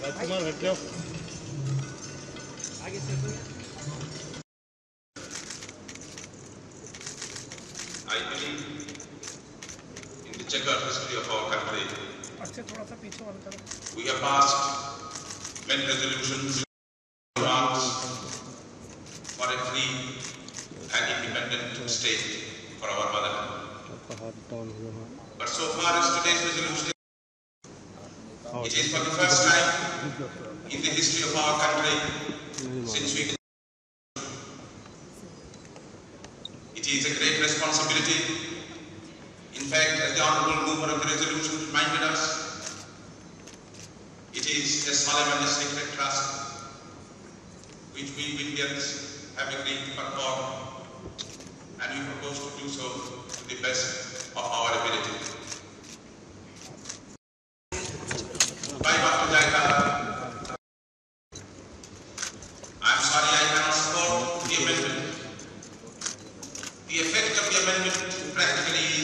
राजकुमार हट जाओ आगे से। I believe in the checkered history of our country. We have passed many resolutions for a free and independent state for our motherland. But so far as today's resolution, it is for the first time in the history of our country since we. It is a great responsibility. In fact, as the honorable mover of the resolution reminded us, it is a solemn and a sacred trust which we Indians have agreed to perform, and we propose to do so to the best of our ability. Bye, Dr. Jaika. I'm sorry I cannot support the amendment. The effect of the amendment practically is